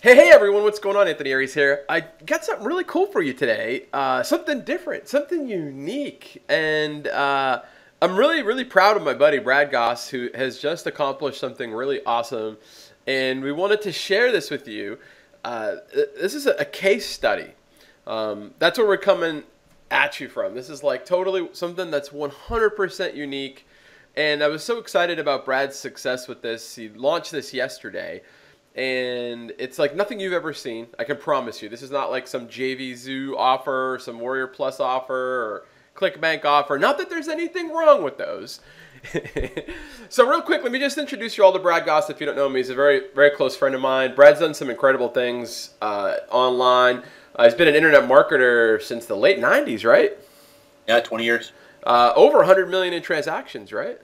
Hey everyone, what's going on? Anthony Aries here. I got something really cool for you today. Something different, something unique. And I'm really proud of my buddy Brad Goss, who has just accomplished something really awesome. And we wanted to share this with you. This is a case study. That's where we're coming at you from. This is like totally something that's 100% unique. And I was so excited about Brad's success with this. He launched this yesterday. And it's like nothing you've ever seen. I can promise you. This is not like some JV Zoo offer, or some Warrior Plus offer, or ClickBank offer. Not that there's anything wrong with those. So real quick, let me just introduce you all to Brad Goss. If you don't know him, he's a very close friend of mine. Brad's done some incredible things online. He's been an internet marketer since the late 90s, right? Yeah, 20 years. Over 100 million in transactions, right?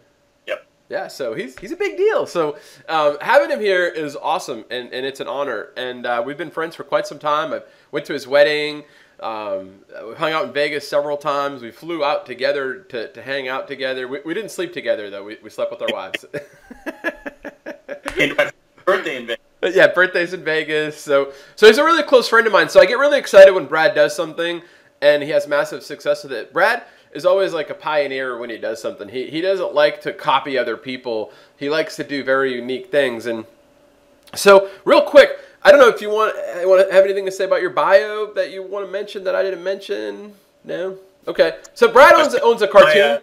Yeah, so he's a big deal. So having him here is awesome, and it's an honor. And we've been friends for quite some time. I went to his wedding. We hung out in Vegas several times. We flew out together to hang out together. We didn't sleep together, though. We slept with our wives. And my birthday in Vegas. Yeah, birthday's in Vegas. So he's a really close friend of mine. So I get really excited when Brad does something, and he has massive success with it. Brad is always like a pioneer when he does something. He doesn't like to copy other people. He likes to do very unique things. And so real quick, I don't know if you want to have anything to say about your bio that you want to mention that I didn't mention? No? Okay. So Brad owns a cartoon.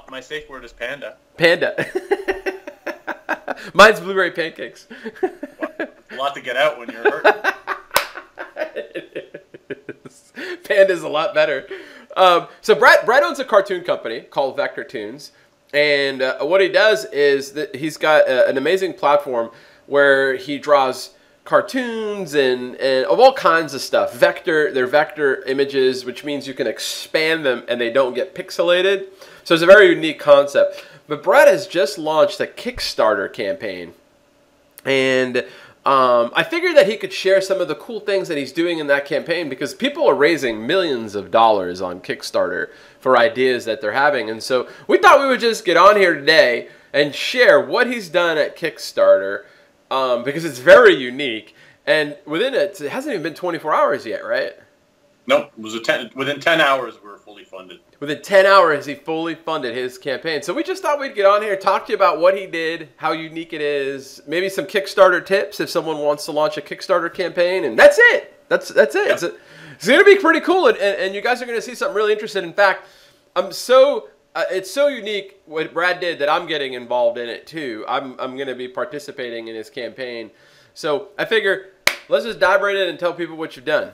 My safe word is panda. Panda. Mine's blueberry pancakes. Well, a lot to get out when you're hurting. Panda's a lot better. So Brad owns a cartoon company called Vector Toons, and what he does is that he's got an amazing platform where he draws cartoons and of all kinds of stuff. They're vector images, which means you can expand them and they don't get pixelated. So it's a very unique concept. But Brad has just launched a Kickstarter campaign, and I figured that he could share some of the cool things that he's doing in that campaign, because people are raising millions of dollars on Kickstarter for ideas that they're having. And so we thought we would just get on here today and share what he's done at Kickstarter, because it's very unique. And within it hasn't even been 24 hours yet, right? Nope. It was within 10 hours we were fully funded. Within 10 hours, he fully funded his campaign. So we just thought we'd get on here, talk to you about what he did, how unique it is, maybe some Kickstarter tips if someone wants to launch a Kickstarter campaign, and that's it. That's it. Yep. It's going to be pretty cool, and you guys are going to see something really interesting. In fact, it's so unique what Brad did that I'm getting involved in it too. I'm going to be participating in his campaign. So I figure let's just dive right in and tell people what you've done.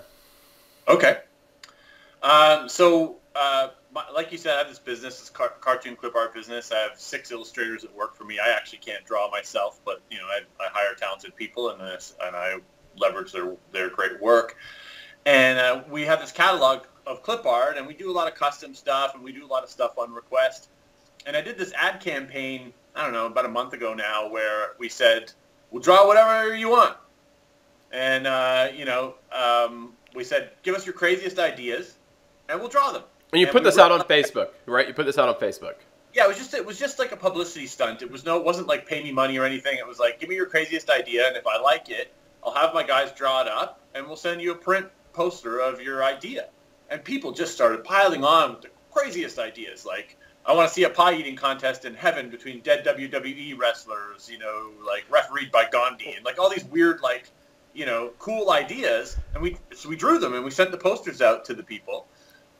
Okay. Like you said, I have this business, this cartoon clip art business. I have 6 illustrators that work for me. I actually can't draw myself, but you know, I hire talented people, and I leverage their great work. And we have this catalog of clip art, and we do a lot of custom stuff, and we do a lot of stuff on request. And I did this ad campaign, I don't know, about a month ago now, where we said, we'll draw whatever you want. And we said, give us your craziest ideas, and we'll draw them. And you put this out on Facebook, right? You put this out on Facebook. Yeah, it was just like a publicity stunt. It wasn't like pay me money or anything. It was like, give me your craziest idea, and if I like it, I'll have my guys draw it up, and we'll send you a print poster of your idea. And people just started piling on with the craziest ideas. Like, I want to see a pie eating contest in heaven between dead WWE wrestlers, like refereed by Gandhi, and like all these weird, like, cool ideas. And we drew them, and we sent the posters out to the people.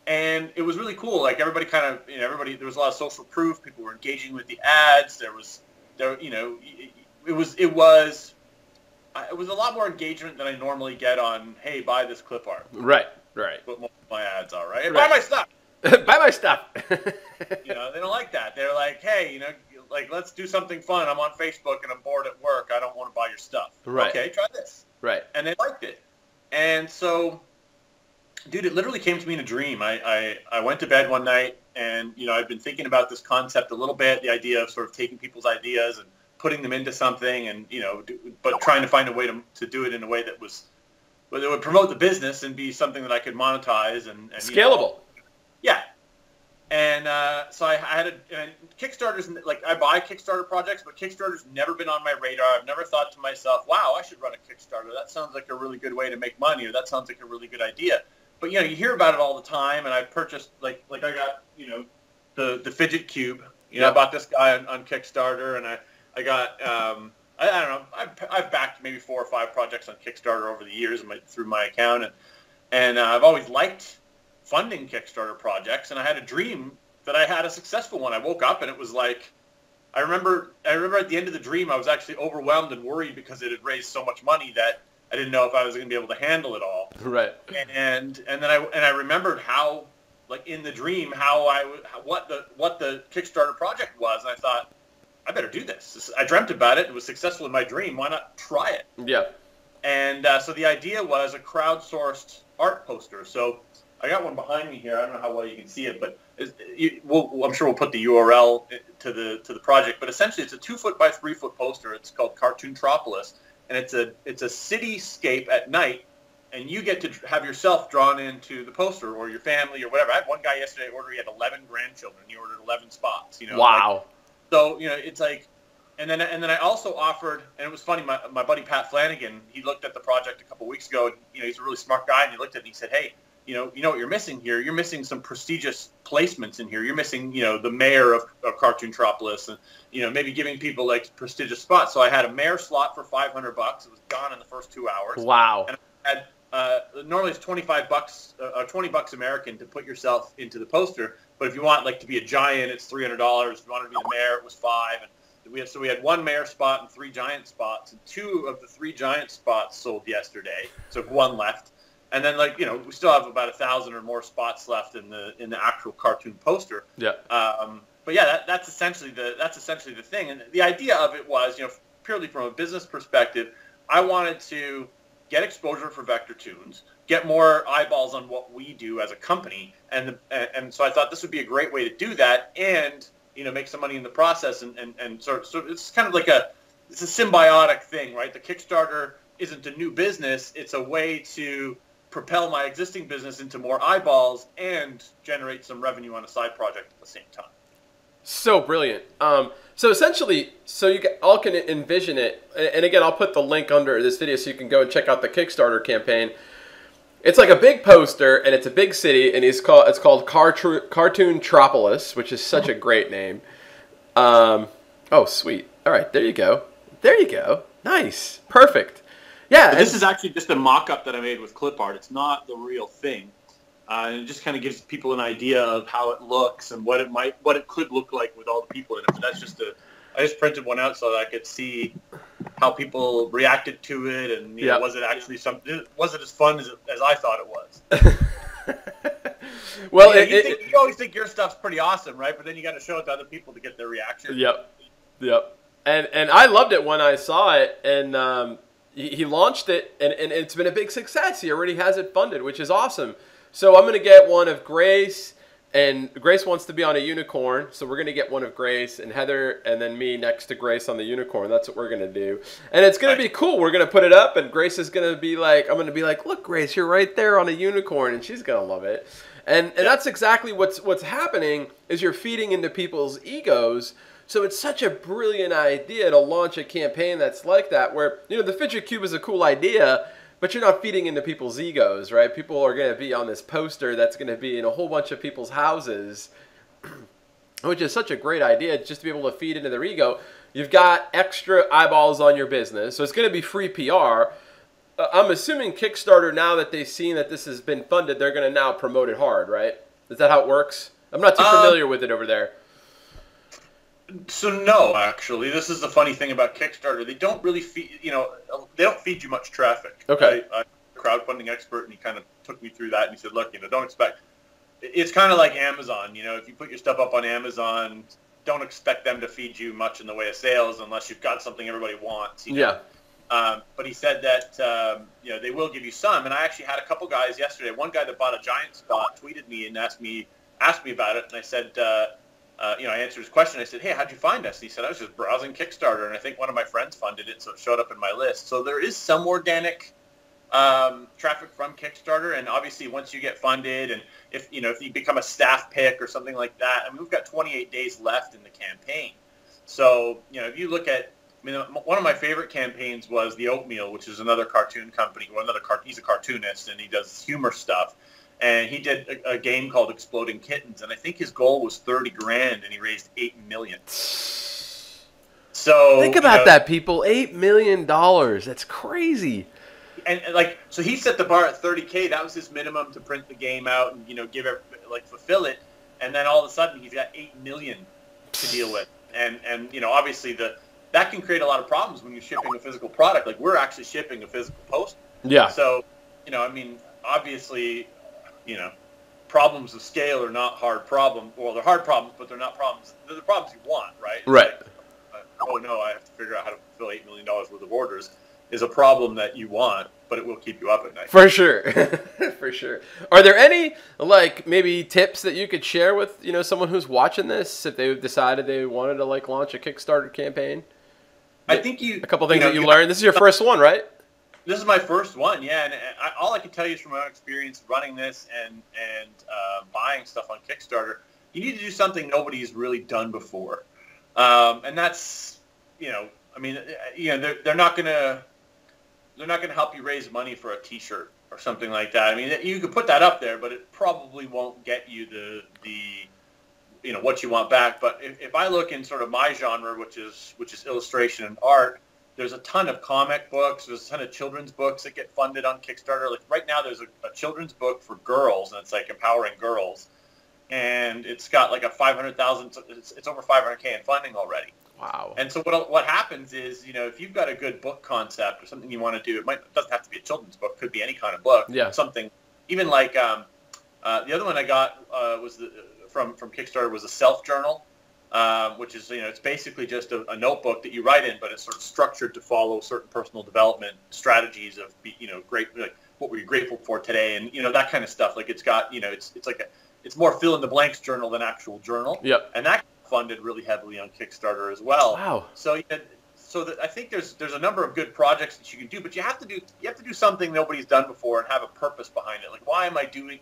And it was really cool. Like, everybody kind of, there was a lot of social proof. People were engaging with the ads. It was a lot more engagement than I normally get on, hey, buy this clip art. Right. What most of my ads are, right? And buy my stuff. Buy my stuff. They don't like that. They're like, hey, like, let's do something fun. I'm on Facebook and I'm bored at work. I don't want to buy your stuff. Right. Okay, try this. Right. And they liked it. And so, dude, it literally came to me in a dream. I went to bed one night, and I've been thinking about this concept a little bit, the idea of sort of taking people's ideas and putting them into something, and but trying to find a way to do it in a way that would promote the business and be something that I could monetize and scalable. Yeah. And so I had and Kickstarter's, like, I buy Kickstarter projects, but Kickstarter's never been on my radar. I've never thought to myself, wow, I should run a Kickstarter. That sounds like a really good way to make money, or that sounds like a really good idea. But, you know, you hear about it all the time, and I purchased, like I got, you know, the fidget cube. You know, I bought this guy on Kickstarter, and I got, I don't know, I've backed maybe 4 or 5 projects on Kickstarter over the years through my account, and I've always liked funding Kickstarter projects, and I had a dream that I had a successful one. I woke up and it was like, I remember at the end of the dream, I was actually overwhelmed and worried because it had raised so much money that I didn't know if I was going to be able to handle it all. Right. And then I remembered how, like, in the dream, what the Kickstarter project was, and I thought, I better do this. I dreamt about it. It was successful in my dream. Why not try it? Yeah. And so the idea was a crowdsourced art poster. So I got one behind me here. I don't know how well you can see it, but I'm sure we'll put the URL to the project. But essentially, it's a 2-foot by 3-foot poster. It's called Cartotroplis, and it's a cityscape at night, and you get to have yourself drawn into the poster, or your family, or whatever. I had one guy yesterday order. He had 11 grandchildren. He ordered 11 spots. You know. Wow. Like, so, you know, it's like, and then I also offered, and it was funny. My buddy Pat Flanagan, he looked at the project a couple weeks ago. And, you know, he's a really smart guy, and he looked at it and he said, hey, you know what you're missing here? You're missing some prestigious placements in here. You're missing, you know, the mayor of Cartotroplis, and, you know, maybe giving people, like, prestigious spots. So I had a mayor slot for $500. It was gone in the first 2 hours. Wow. And I had, normally it's $25, $20 American to put yourself into the poster. But if you want, like, to be a giant, it's $300. If you want to be the mayor, it was $5. And we had 1 mayor spot and 3 giant spots, and 2 of the 3 giant spots sold yesterday. So 1 left. And then, like, you know, we still have about 1,000 or more spots left in the actual cartoon poster. Yeah. But yeah, that's essentially the thing. And the idea of it was, you know, purely from a business perspective, I wanted to get exposure for Vector Toons, get more eyeballs on what we do as a company, and so I thought this would be a great way to do that, and, you know, make some money in the process, and so it's kind of like it's a symbiotic thing, right? The Kickstarter isn't a new business; it's a way to propel my existing business into more eyeballs and generate some revenue on a side project at the same time. So brilliant. So essentially, so you all can envision it, and again, I'll put the link under this video so you can go and check out the Kickstarter campaign. It's like a big poster, and it's a big city, and it's called Cartotroplis, which is such a great name. Oh, sweet. All right, there you go. There you go. Nice. Perfect. Yeah. This is actually just a mock-up that I made with clip art. It's not the real thing. And it just kind of gives people an idea of how it looks and what it could look like with all the people in it. But that's just I just printed one out so that I could see how people reacted to it, and, you know, was it actually was it as fun as I thought it was? Well, yeah, you always think your stuff's pretty awesome, right? But then you got to show it to other people to get their reaction. Yep. And I loved it when I saw it, and he launched it, and it's been a big success. He already has it funded, which is awesome. So I'm going to get one of Grace, and Grace wants to be on a unicorn, so we're going to get one of Grace and Heather, and then me next to Grace on the unicorn. That's what we're going to do. And it's going to be cool. We're going to put it up, and Grace is going to be like, I'm going to be like, look, Grace, you're right there on a unicorn, and she's going to love it. And that's exactly what's happening, is you're feeding into people's egos. So it's such a brilliant idea to launch a campaign that's like that, where, you know, the fidget cube is a cool idea, but you're not feeding into people's egos, right? People are going to be on this poster that's going to be in a whole bunch of people's houses, which is such a great idea, just to be able to feed into their ego. You've got extra eyeballs on your business, so it's going to be free PR. I'm assuming Kickstarter, now that they've seen that this has been funded, they're going to now promote it hard, right? Is that how it works? I'm not too familiar with it over there. So no, actually, this is the funny thing about Kickstarter. They don't really feed, you know, they don't feed you much traffic. Okay. I'm a crowdfunding expert, and he kind of took me through that, and he said, look, you know, don't expect, it's kind of like Amazon, you know, if you put your stuff up on Amazon, don't expect them to feed you much in the way of sales unless you've got something everybody wants. You know? Yeah. But he said that, you know, they will give you some, and I actually had a couple guys yesterday. One guy that bought a giant spot tweeted me and asked me about it, and I said, you know, I answered his question. I said, hey, how'd you find us? And he said, I was just browsing Kickstarter, and I think one of my friends funded it, so it showed up in my list. So there is some organic traffic from Kickstarter, and obviously once you get funded, and if you become a staff pick or something like that, I mean, we've got 28 days left in the campaign. So if you look at, I mean, one of my favorite campaigns was the Oatmeal, which is another cartoon company. Well, he's a cartoonist and he does humor stuff. And he did a game called Exploding Kittens, and I think his goal was 30 grand, and he raised $8 million. So think about that, people. $8 million. That's crazy. And so he set the bar at 30K. That was his minimum to print the game out and fulfill it. And then all of a sudden he's got 8 million to deal with. And obviously that can create a lot of problems when you're shipping a physical product. Like, we're actually shipping a physical poster. Yeah. So I mean, obviously, problems of scale are not hard problems. Well, they're hard problems, but they're not problems. They're the problems you want, right? Right. Oh no, I have to figure out how to fulfill $8 million worth of orders. Is a problem that you want, but it will keep you up at night. For sure. For sure. Are there any, maybe tips that you could share with, someone who's watching this if they decided they wanted to, launch a Kickstarter campaign? I think a couple things that you learned. This is your first one, right? This is my first one, yeah. And all I can tell you is from my own experience running this and buying stuff on Kickstarter, you need to do something nobody's really done before. And that's, I mean, they're not going to help you raise money for a T-shirt or something like that. I mean, you could put that up there, but it probably won't get you the what you want back. But if I look in sort of my genre, which is illustration and art, there's a ton of comic books. There's a ton of children's books that get funded on Kickstarter. Like right now, there's a children's book for girls, and it's like empowering girls, and it's got like a 500,000. It's over 500K in funding already. Wow. And so what happens is, if you've got a good book concept or something you want to do, it doesn't have to be a children's book. It could be any kind of book. Yeah. Something, even like the other one I got was from Kickstarter was a self-journal, which is, it's basically just a notebook that you write in, but it's sort of structured to follow certain personal development strategies of, great, like what were you grateful for today, and that kind of stuff. Like it's got, it's more fill in the blanks journal than actual journal. Yep. And that funded really heavily on Kickstarter as well. Wow. So I think there's a number of good projects that you can do, but you have to do something nobody's done before and have a purpose behind it. Like, why am I doing?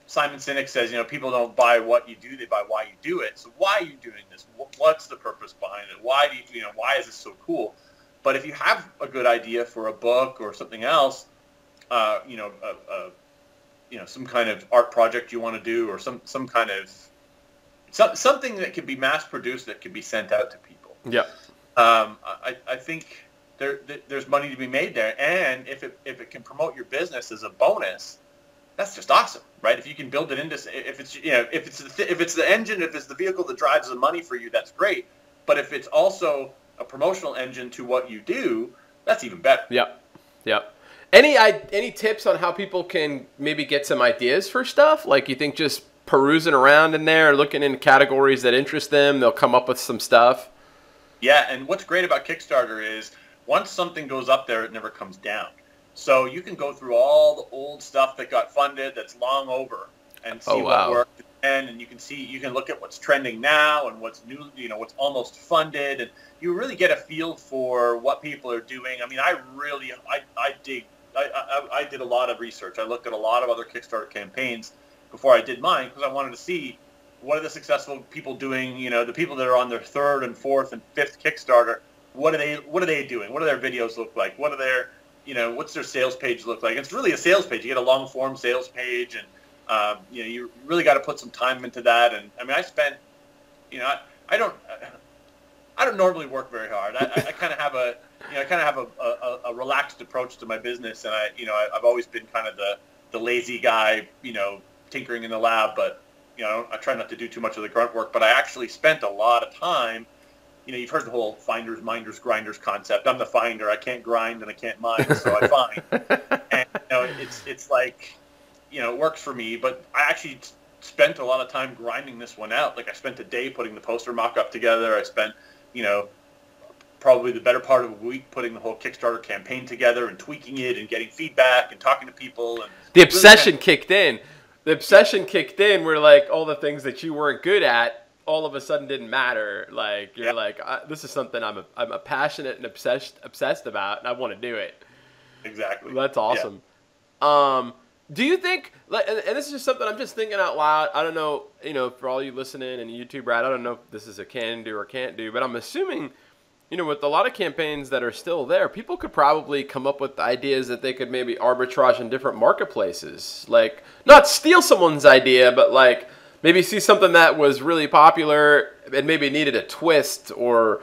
Simon Sinek says, people don't buy what you do, they buy why you do it. So why are you doing this? What's the purpose behind it? Why do why is this so cool? But if you have a good idea for a book or something else, some kind of art project you want to do, or some kind of something that can be mass produced that can be sent out to people. Yeah. I think there's money to be made there, and if it can promote your business as a bonus, that's just awesome, right? If you can build it into, if it's the engine, if it's the vehicle that drives the money for you, that's great. But if it's also a promotional engine to what you do, that's even better. Yep. Yep. Any tips on how people can maybe get some ideas for stuff? Like, you think just perusing around in there, looking in categories that interest them, they'll come up with some stuff? Yeah, and what's great about Kickstarter is once something goes up there, it never comes down. So you can go through all the old stuff that got funded that's long over and see what worked, and you can look at what's trending now and what's new, what's almost funded, and you really get a feel for what people are doing. I mean, I did a lot of research. I looked at a lot of other Kickstarter campaigns before I did mine, because I wanted to see what are the successful people doing. The people that are on their third and fourth and fifth Kickstarter, what are they doing? What do their videos look like? What are their what's their sales page look like? It's really a sales page. You get a long form sales page, and you really got to put some time into that. And I mean, I spent, I don't normally work very hard. I kind of have a relaxed approach to my business, and I've always been kind of the lazy guy, tinkering in the lab, but I try not to do too much of the grunt work. But I actually spent a lot of time. You've heard the whole finders, minders, grinders concept. I'm the finder. I can't grind and I can't mine, so I find. And it's like, it works for me. But I actually spent a lot of time grinding this one out. Like, I spent a day putting the poster mock-up together. I spent, probably the better part of a week putting the whole Kickstarter campaign together and tweaking it and getting feedback and talking to people. And the obsession kicked in. The obsession kicked in where, like, all the things that you weren't good at all of a sudden didn't matter. Like, you're like, this is something I'm a passionate and obsessed about, and I want to do it. Exactly. That's awesome. Yeah. Do you think, like, and this is just something I'm just thinking out loud. I don't know, for all you listening and YouTube, Brad, I don't know if this is a can do or can't do, but I'm assuming, with a lot of campaigns that are still there, people could probably come up with ideas that they could maybe arbitrage in different marketplaces. Like, not steal someone's idea, but like maybe see something that was really popular and maybe needed a twist or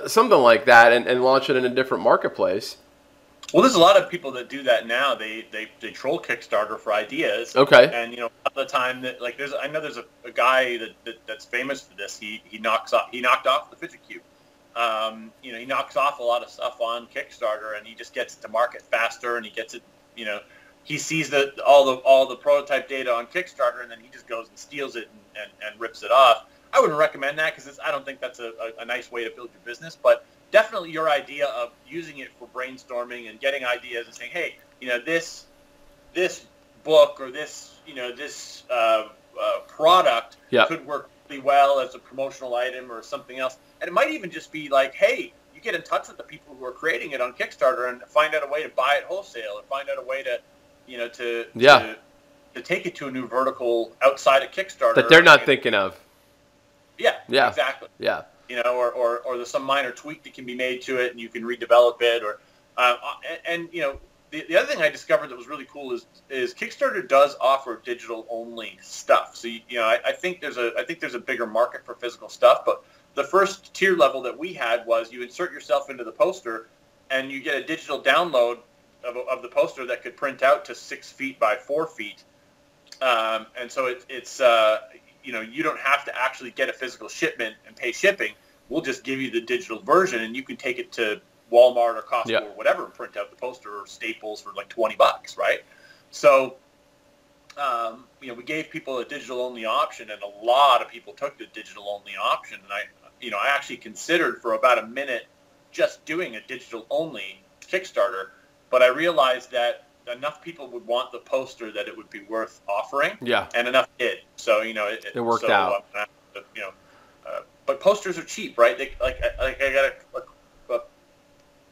something like that and launch it in a different marketplace. Well, there's a lot of people that do that now. They troll Kickstarter for ideas. Okay. And all the time that like there's a guy that's famous for this. He knocked off the Fidget Cube. He knocks off a lot of stuff on Kickstarter, and he just gets it to market faster, and he gets it. He sees all the prototype data on Kickstarter, and then he just goes and steals it and rips it off. I wouldn't recommend that because I don't think that's a nice way to build your business, but definitely your idea of using it for brainstorming and getting ideas and saying, hey, this book or this product could work really well as a promotional item or something else. And it might even just be like, hey, you get in touch with the people who are creating it on Kickstarter and find out a way to buy it wholesale or find out a way to, to take it to a new vertical outside of Kickstarter. That they're not thinking of. Yeah, exactly. Yeah. Or there's some minor tweak that can be made to it, and you can redevelop it. Or, the other thing I discovered that was really cool is Kickstarter does offer digital only stuff. So I think there's a bigger market for physical stuff. But the first tier level that we had was you insert yourself into the poster, and you get a digital download of the poster that could print out to 6 feet by 4 feet, and so it's. You don't have to actually get a physical shipment and pay shipping. We'll just give you the digital version, and you can take it to Walmart or Costco or whatever and print out the poster or Staples for like $20, right? So, we gave people a digital-only option, and a lot of people took the digital-only option. And I actually considered for about a minute just doing a digital-only Kickstarter, but I realized that enough people would want the poster that it would be worth offering. Yeah. And enough did. So, it worked out. But posters are cheap, right? I got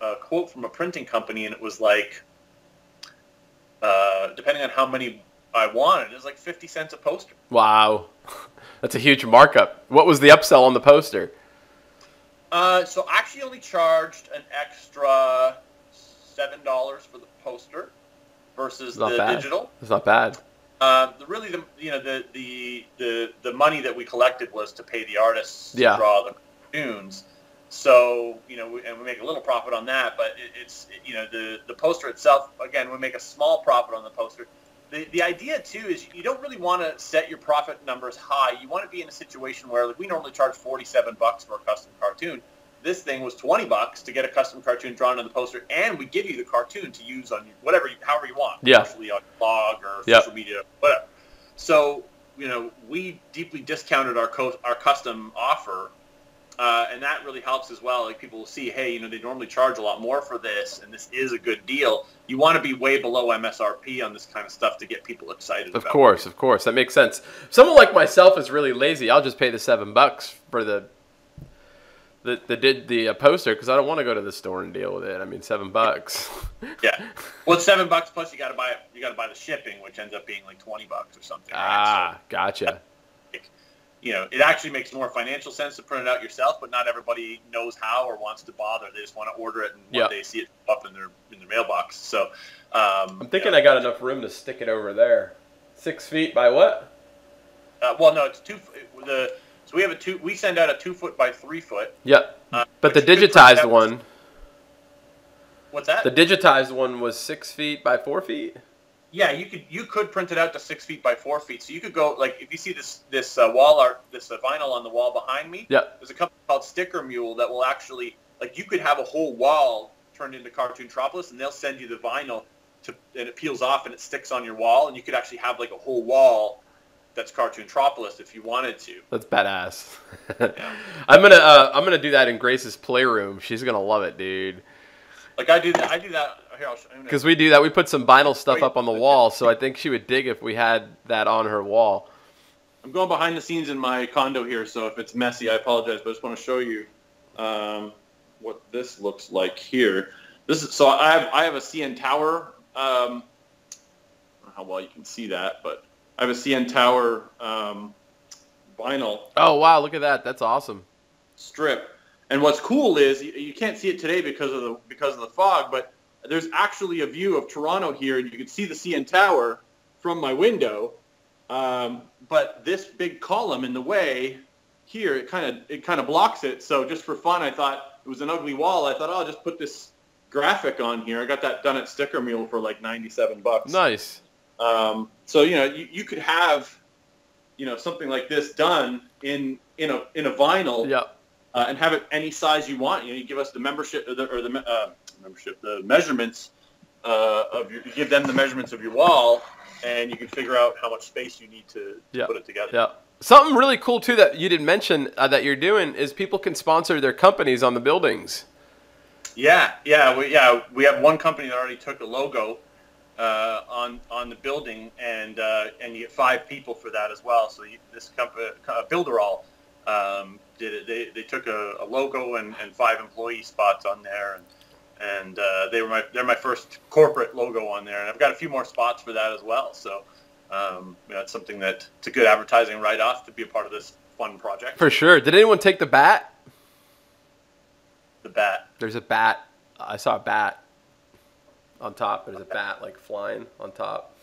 a quote from a printing company, and it was like, depending on how many I wanted, it was like 50 cents a poster. Wow. That's a huge markup. What was the upsell on the poster? So I actually only charged an extra $7 for the poster versus the digital. It's not bad. The money that we collected was to pay the artists to draw the cartoons. So, and we make a little profit on that, but the poster itself, again, we make a small profit on the poster. The idea too is you don't really want to set your profit numbers high. You want to be in a situation where we normally charge $47 for a custom cartoon. This thing was $20 to get a custom cartoon drawn on the poster, and we give you the cartoon to use on however you want, especially on blog or social media, whatever. So, we deeply discounted our custom offer, and that really helps as well. Like people will see, hey, they normally charge a lot more for this, and this is a good deal. You want to be way below MSRP on this kind of stuff to get people excited. Of course, that makes sense. Someone like myself is really lazy. I'll just pay the $7 for the poster because I don't want to go to the store and deal with it. I mean, $7. Yeah. Well, it's $7 plus you got to buy it. You got to buy the shipping, which ends up being like $20 or something. Right? So, gotcha. It actually makes more financial sense to print it out yourself, but not everybody knows how or wants to bother. They just want to order it and one day see it up in their mailbox. So I'm thinking I got enough room to stick it over there. 6 feet by what? Well, no, it's 2. So we have we send out a 2 foot by 3 foot. Yep. But the digitized one. What's that? The digitized one was 6 feet by 4 feet. Yeah, you could print it out to 6 feet by 4 feet. So you could go like if you see this wall art, this vinyl on the wall behind me. Yeah. There's a company called Sticker Mule that will actually you could have a whole wall turned into Cartootropolis, and they'll send you the vinyl and it peels off and it sticks on your wall, and you could actually have like a whole wall that's Cartootropolis if you wanted to. That's badass. Yeah. I'm gonna do that in Grace's playroom. She's gonna love it, dude. Like I do that. Here, I'll show you. Because we do that. We put some vinyl stuff up on the wall, so I think she would dig if we had that on her wall. I'm going behind the scenes in my condo here, so if it's messy, I apologize. But I just want to show you what this looks like here. This is so I have a CN Tower. I don't know how well you can see that, but I have a CN Tower vinyl. Oh wow, look at that! That's awesome. Strip. And what's cool is you can't see it today because of the fog, but there's actually a view of Toronto here, and you can see the CN Tower from my window. But this big column in the way here, it kind of blocks it. So just for fun, I thought it was an ugly wall. I thought, oh, I'll just put this graphic on here. I got that done at Sticker Mule for like $97. Nice. So you could have something like this done in a vinyl. Yep. And have it any size you want. You give us the membership the measurements you give them the measurements of your wall, and you can figure out how much space you need to put it together. Yeah. Something really cool too that you didn't mention that you're doing is people can sponsor their companies on the buildings. Yeah. We have one company that already took a logo on the building, and you get 5 people for that as well. So this company, Builderall, did it. They took a logo and 5 employee spots on there, and they're my first corporate logo on there, and I've got a few more spots for that as well. So it's something it's a good advertising write-off to be a part of this fun project. For sure. Did anyone take the bat? The bat. There's a bat. I saw a bat on top. There's a bat like flying on top.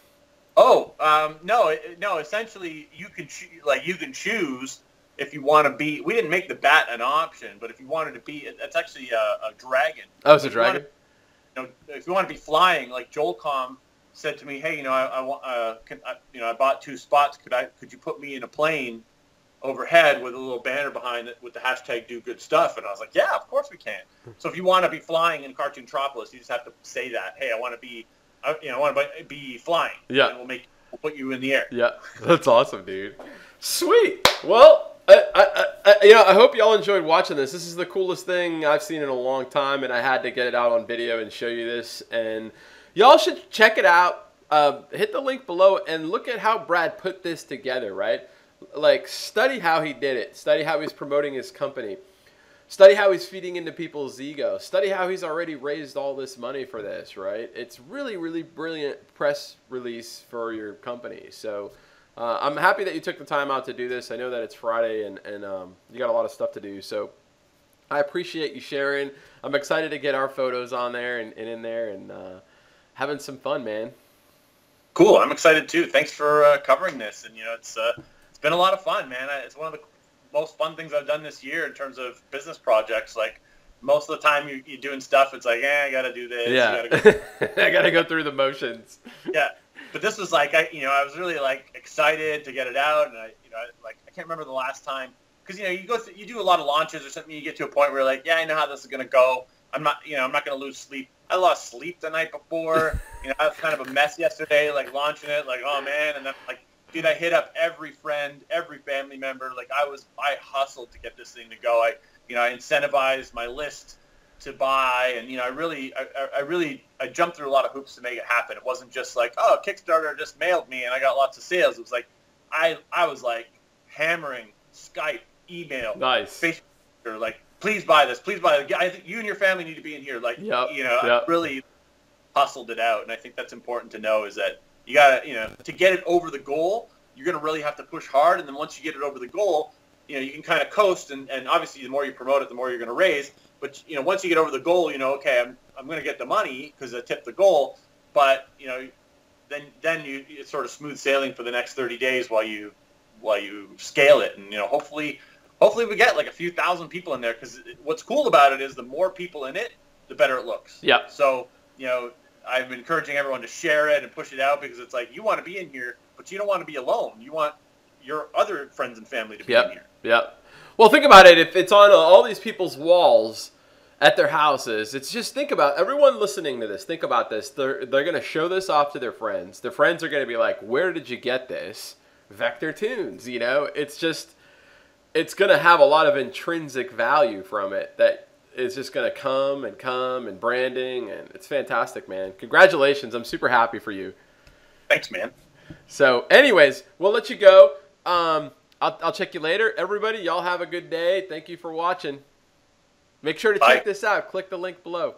Oh, no. Essentially, you can choose. If you want to be, we didn't make the bat an option, but if you wanted to be, it's actually a dragon. Oh, it's a dragon. If you want to be flying, like Joelcom said to me, hey, I bought 2 spots. Could you put me in a plane overhead with a little banner behind it with the hashtag Do Good Stuff? And I was like, yeah, of course we can. So if you want to be flying in Cartootropolis, you just have to say that. Hey, I want to be flying. Yeah. And we'll put you in the air. Yeah, that's awesome, dude. Sweet. Well. I hope y'all enjoyed watching this. This is the coolest thing I've seen in a long time, and I had to get it out on video and show you this. And y'all should check it out. Hit the link below and look at how Brad put this together, right? Like, study how he did it. Study how he's promoting his company. Study how he's feeding into people's ego. Study how he's already raised all this money for this, right? It's really, really brilliant press release for your company. So I'm happy that you took the time out to do this. I know that it's Friday and you got a lot of stuff to do. So I appreciate you sharing. I'm excited to get our photos on there and in there and having some fun, man. Cool. I'm excited too. Thanks for covering this. And, it's been a lot of fun, man. It's one of the most fun things I've done this year in terms of business projects. Like, most of the time you're doing stuff, it's like, I got to do this. Yeah. I got to go through the motions. Yeah. But this was like, I was really like excited to get it out, and I can't remember the last time, because you do a lot of launches or something, you get to a point where you're like, yeah, I know how this is gonna go. I'm not gonna lose sleep. I lost sleep the night before. I was kind of a mess yesterday, like launching it, like, oh man, and then like, dude, I hit up every friend, every family member. Like I hustled to get this thing to go. I incentivized my list to buy, and I jumped through a lot of hoops to make it happen. It wasn't just like, oh, Kickstarter just mailed me and I got lots of sales. It was like I was like hammering Skype, email, nice, Facebook, like, please buy this, please buy it. I think you and your family need to be in here. Like, I really hustled it out, and I think that's important to know, is that you gotta, to get it over the goal, you're gonna really have to push hard, and then once you get it over the goal, you can kind of coast, and obviously the more you promote it, the more you're gonna raise. But once you get over the goal, okay, I'm going to get the money because I tipped the goal. But then it's sort of smooth sailing for the next 30 days while you scale it, and hopefully we get like a few thousand people in there, because what's cool about it is the more people in it, the better it looks. Yeah. So I'm encouraging everyone to share it and push it out, because it's like, you want to be in here, but you don't want to be alone. You want your other friends and family to be in here. Yeah. Well, think about it. If it's on all these people's walls at their houses, it's just, think about everyone listening to this. Think about this. They're going to show this off to their friends. Their friends are going to be like, where did you get this? Vector Tunes, It's just, it's going to have a lot of intrinsic value from it that is just going to come and branding, and it's fantastic, man. Congratulations. I'm super happy for you. Thanks, man. So anyways, we'll let you go. I'll check you later. Everybody, y'all have a good day. Thank you for watching. Make sure to check this out. Click the link below.